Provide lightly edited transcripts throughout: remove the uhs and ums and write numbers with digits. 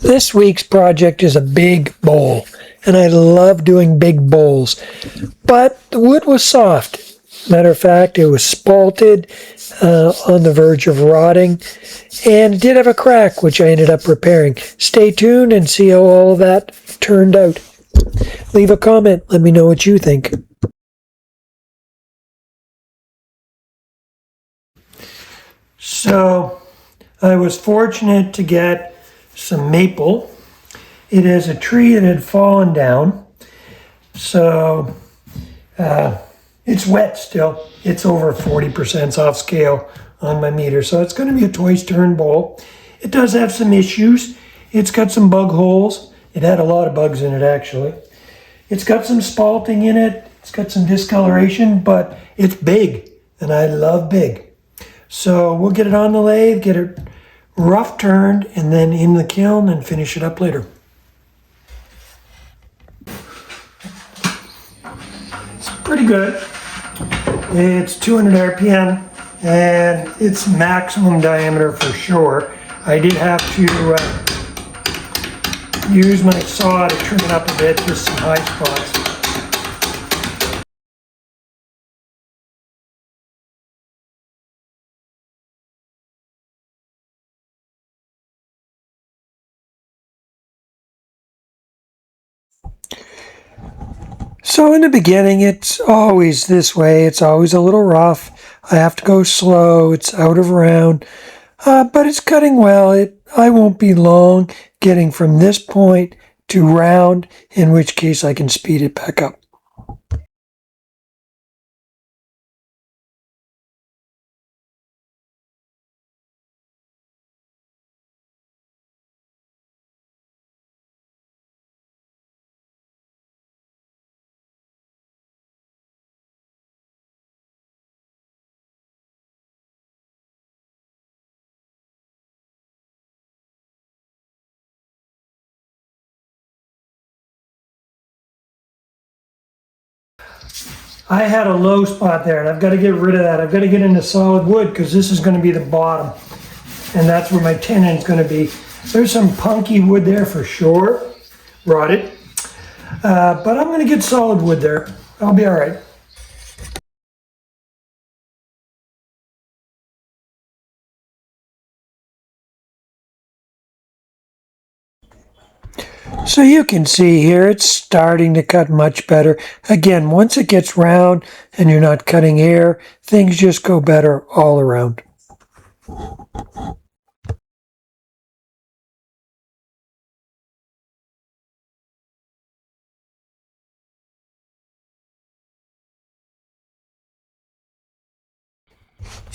This week's project is a big bowl, and I love doing big bowls, but the wood was soft. Matter of fact, it was spalted, on the verge of rotting, and it did have a crack, which I ended up repairing. Stay tuned and see how all of that turned out. Leave a comment, let me know what you think. So, I was fortunate to get some maple. It is a tree that had fallen down, so it's wet still. It's over 40% off scale on my meter, so it's going to be a twice turn bowl. It does have some issues. It's got some bug holes. It had a lot of bugs in it, actually. It's got some spalting in it. It's got some discoloration, but it's big, and I love big. So we'll get it on the lathe, get it rough turned, and then in the kiln and finish it up later. It's pretty good. It's 200 RPM and it's maximum diameter for sure. I did have to use my saw to trim it up a bit, just some high spots. So in the beginning, it's always this way. It's always a little rough. I have to go slow. It's out of round, but it's cutting well. I won't be long getting from this point to round, in which case I can speed it back up. I had a low spot there, and I've got to get rid of that. I've got to get into solid wood because this is going to be the bottom, and that's where my tenon is going to be. There's some punky wood there for sure, rotted, but I'm going to get solid wood there. I'll be all right. So you can see here, it's starting to cut much better. Again, once it gets round and you're not cutting air, things just go better all around.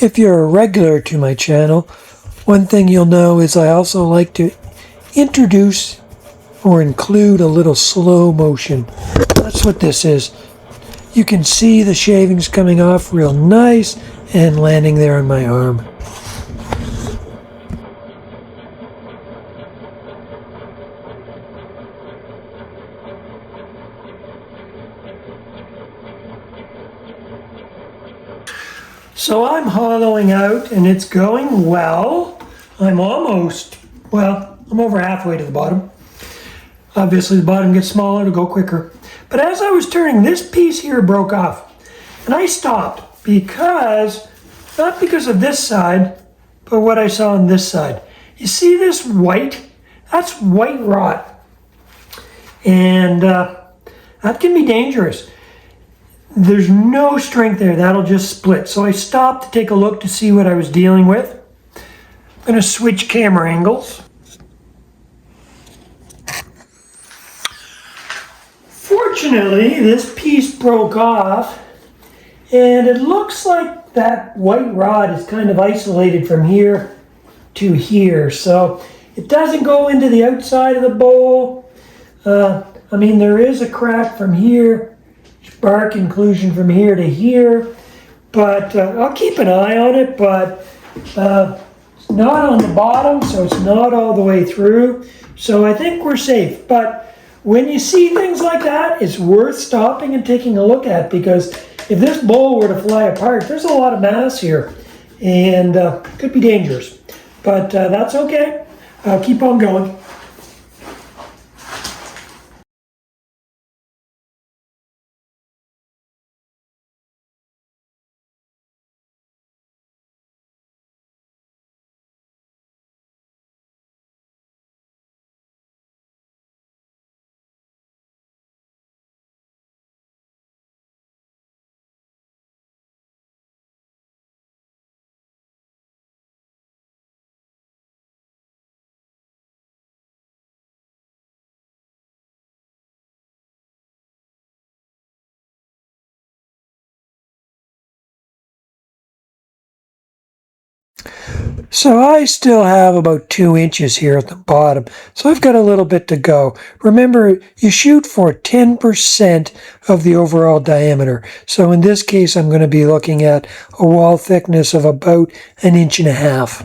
If you're a regular to my channel, one thing you'll know is I also like to introduce or include a little slow motion. That's what this is. You can see the shavings coming off real nice and landing there on my arm. So I'm hollowing out and it's going well. I'm over halfway to the bottom. Obviously the bottom gets smaller to go quicker. But as I was turning, this piece here broke off. And I stopped not because of this side, but what I saw on this side. You see this white? That's white rot. And that can be dangerous. There's no strength there, that'll just split. So I stopped to take a look to see what I was dealing with. I'm gonna switch camera angles. Fortunately, this piece broke off, and it looks like that white rod is kind of isolated from here to here, so it doesn't go into the outside of the bowl. There is a crack from here, bark inclusion from here to here, but I'll keep an eye on it, but it's not on the bottom, so it's not all the way through, so I think we're safe. But when you see things like that, it's worth stopping and taking a look at, because if this bowl were to fly apart, there's a lot of mass here and could be dangerous. But that's okay. I'll keep on going. So I still have about 2 inches here at the bottom, so I've got a little bit to go. Remember, you shoot for 10% of the overall diameter. So in this case, I'm going to be looking at a wall thickness of about 1.5 inches.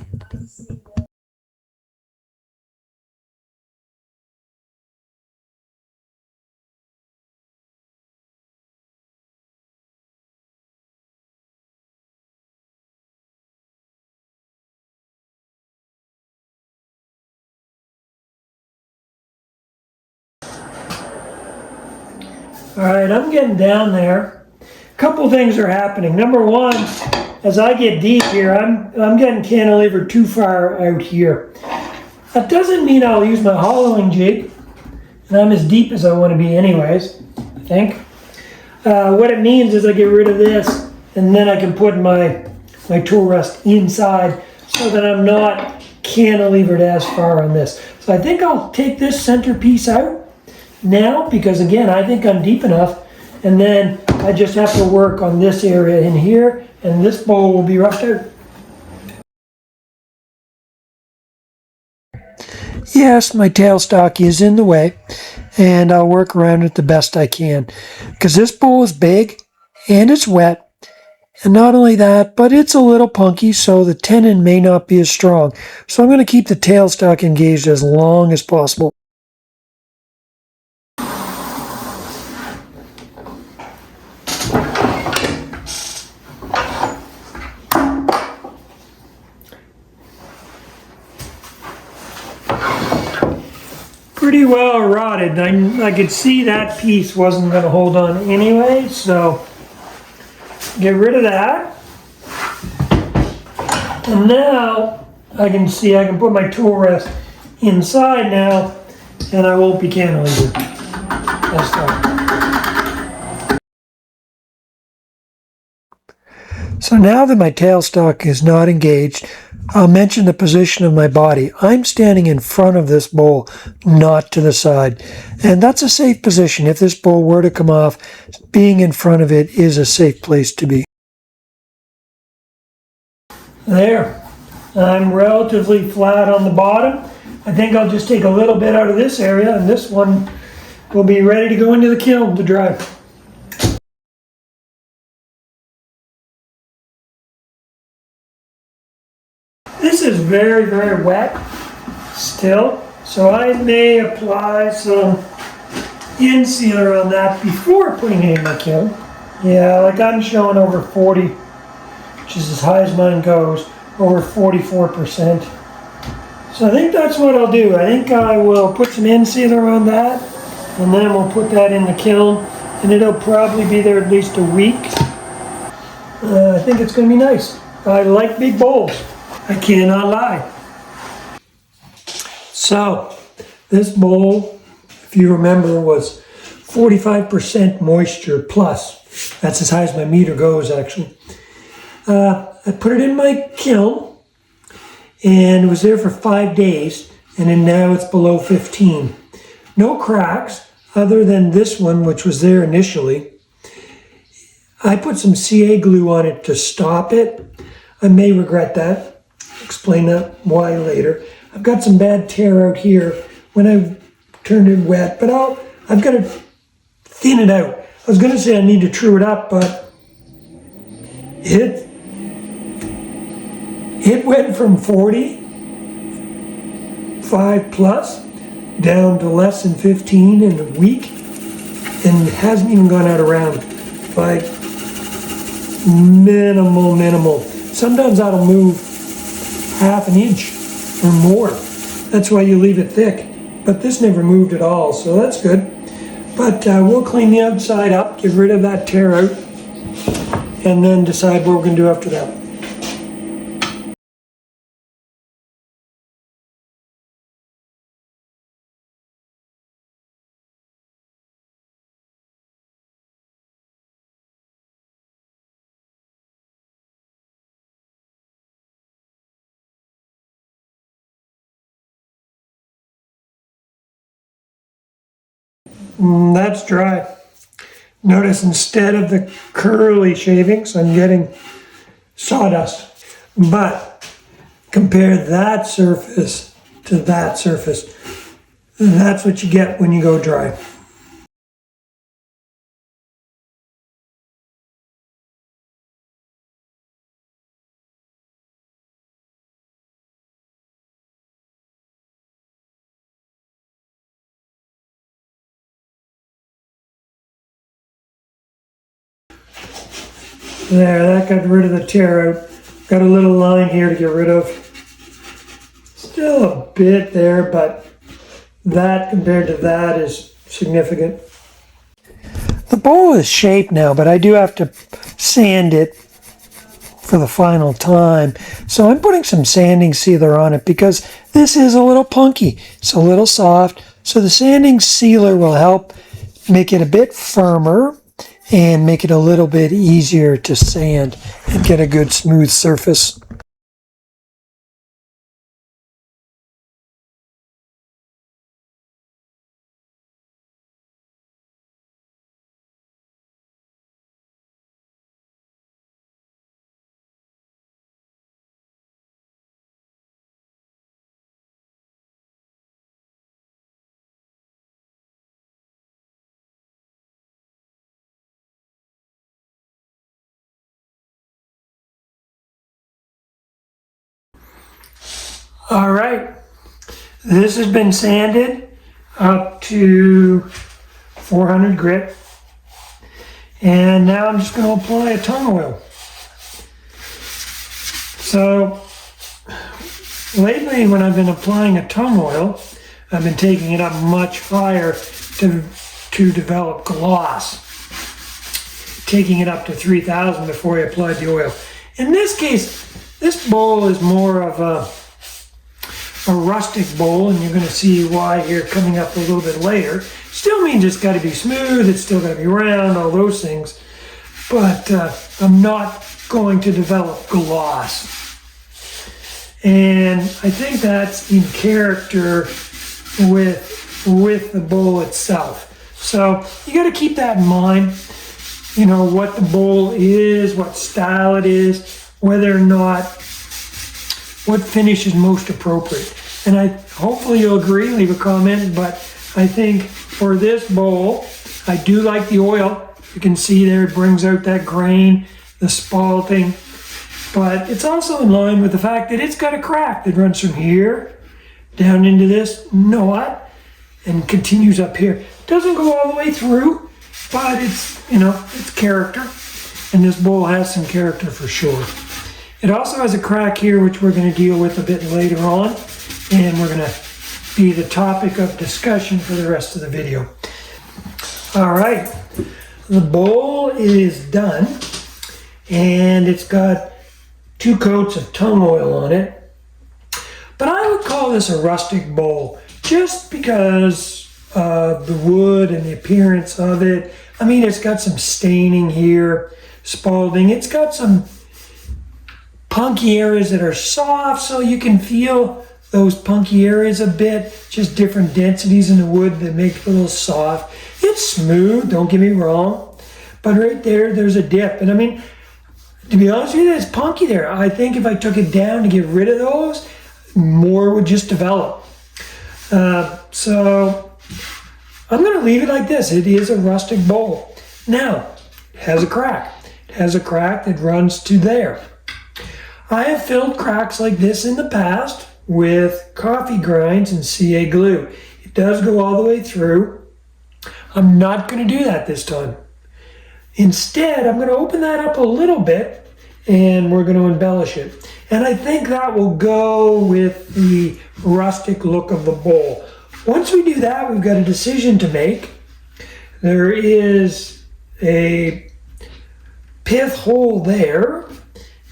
All right, I'm getting down there. A couple things are happening. Number one, as I get deep here, I'm getting cantilevered too far out here. That doesn't mean I'll use my hollowing jig, and I'm as deep as I want to be anyways, I think. What it means is I get rid of this, and then I can put my tool rest inside so that I'm not cantilevered as far on this. So I think I'll take this centerpiece out now, because again, I think I'm deep enough, and then I just have to work on this area in here, and this bowl will be roughed out. Yes, my tailstock is in the way, and I'll work around it the best I can, because this bowl is big, and it's wet, and not only that, but it's a little punky, so the tenon may not be as strong. So I'm going to keep the tailstock engaged as long as possible. Pretty well rotted. I could see that piece wasn't going to hold on anyway, so get rid of that. And now I can see I can put my tool rest inside now, and I won't be cantilevered. That's fine. So now that my tailstock is not engaged, I'll mention the position of my body. I'm standing in front of this bowl, not to the side. And that's a safe position. If this bowl were to come off, being in front of it is a safe place to be. There. I'm relatively flat on the bottom. I think I'll just take a little bit out of this area, and this one will be ready to go into the kiln to dry. This is very, very wet still, so I may apply some in sealer on that before putting it in the kiln. Yeah, like I'm showing over 40, which is as high as mine goes, over 44%. So I think that's what I'll do. I think I will put some in sealer on that, and then we'll put that in the kiln, and it'll probably be there at least a week. I think it's going to be nice. I like big bowls. I cannot lie. So, this bowl, if you remember, was 45% moisture plus. That's as high as my meter goes, actually. I put it in my kiln, and it was there for 5 days, and then now it's below 15. No cracks, other than this one, which was there initially. I put some CA glue on it to stop it. I may regret that. Explain that why later. I've got some bad tear out here when I've turned it wet, but I've got to thin it out. I was going to say I need to true it up, but it went from 45 plus down to less than 15 in a week, and it hasn't even gone out around by minimal. Sometimes that'll move half an inch or more. That's why you leave it thick. But this never moved at all, so that's good. But we'll clean the outside up, get rid of that tear out, and then decide what we're going to do after that. That's dry. Notice instead of the curly shavings, I'm getting sawdust. But compare that surface to that surface. And that's what you get when you go dry. There, that got rid of the tear out. Got a little line here to get rid of. Still a bit there, but that compared to that is significant. The bowl is shaped now, but I do have to sand it for the final time. So I'm putting some sanding sealer on it because this is a little punky. It's a little soft. So the sanding sealer will help make it a bit firmer and make it a little bit easier to sand and get a good smooth surface. All right, this has been sanded up to 400 grit, and now I'm just going to apply a tongue oil. So lately when I've been applying a tongue oil, I've been taking it up much higher to develop gloss, taking it up to 3,000 before I applied the oil. In this case, this bowl is more of a rustic bowl, and you're going to see why here coming up a little bit later. Still means it's got to be smooth, it's still got to be round, all those things, but I'm not going to develop gloss. And I think that's in character with the bowl itself. So you got to keep that in mind, you know, what the bowl is, what style it is, whether or not what finish is most appropriate. And hopefully you'll agree, leave a comment, but I think for this bowl, I do like the oil. You can see there it brings out that grain, the spalting, but it's also in line with the fact that it's got a crack that runs from here down into this knot and continues up here. Doesn't go all the way through, but it's, you know, it's character, and this bowl has some character for sure. It also has a crack here, which we're going to deal with a bit later on, and we're going to be the topic of discussion for the rest of the video. All right, the bowl is done, and it's got 2 coats of tongue oil on it, but I would call this a rustic bowl just because of the wood and the appearance of it. I mean, it's got some staining here, spalting. It's got some punky areas that are soft, so you can feel those punky areas a bit, just different densities in the wood that make it a little soft. It's smooth, don't get me wrong, but right there's a dip. And I mean, to be honest with you, it's punky there. I think if I took it down to get rid of those, more would just develop. So I'm going to leave it like this. It is a rustic bowl. Now, it has a crack. It has a crack that runs to there. I have filled cracks like this in the past with coffee grinds and CA glue. It does go all the way through. I'm not going to do that this time. Instead, I'm going to open that up a little bit and we're going to embellish it. And I think that will go with the rustic look of the bowl. Once we do that, we've got a decision to make. There is a pith hole there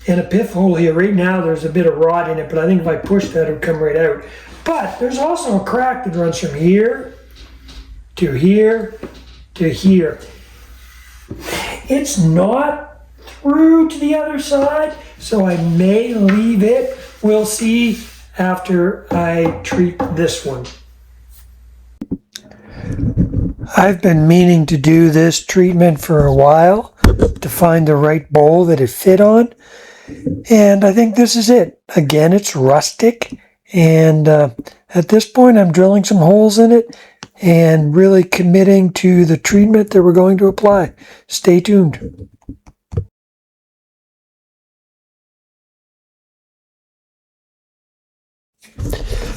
and a pith hole here. Right now there's a bit of rot in it, but I think if I push that, it would come right out. But there's also a crack that runs from here to here to here. It's not through to the other side, so I may leave it. We'll see after I treat this one. I've been meaning to do this treatment for a while to find the right bowl that it fit on. And I think this is it. Again, it's rustic. And at this point, I'm drilling some holes in it and really committing to the treatment that we're going to apply. Stay tuned.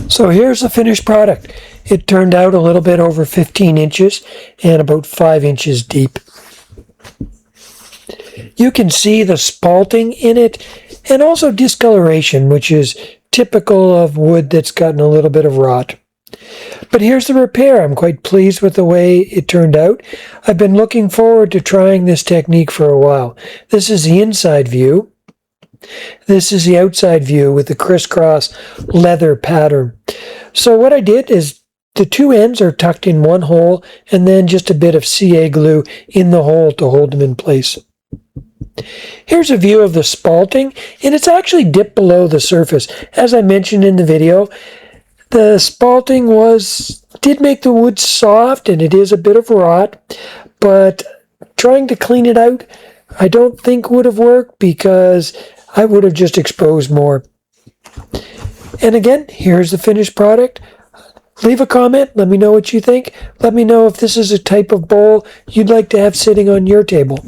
So here's the finished product. It turned out a little bit over 15 inches and about 5 inches deep. You can see the spalting in it and also discoloration, which is typical of wood that's gotten a little bit of rot. But here's the repair. I'm quite pleased with the way it turned out. I've been looking forward to trying this technique for a while. This is the inside view. This is the outside view with the crisscross leather pattern. So what I did is the two ends are tucked in one hole and then just a bit of CA glue in the hole to hold them in place. Here's a view of the spalting, and it's actually dipped below the surface. As I mentioned in the video, the spalting did make the wood soft, and it is a bit of rot, but trying to clean it out I don't think would have worked because I would have just exposed more. And again, here's the finished product. Leave a comment, let me know what you think. Let me know if this is a type of bowl you'd like to have sitting on your table.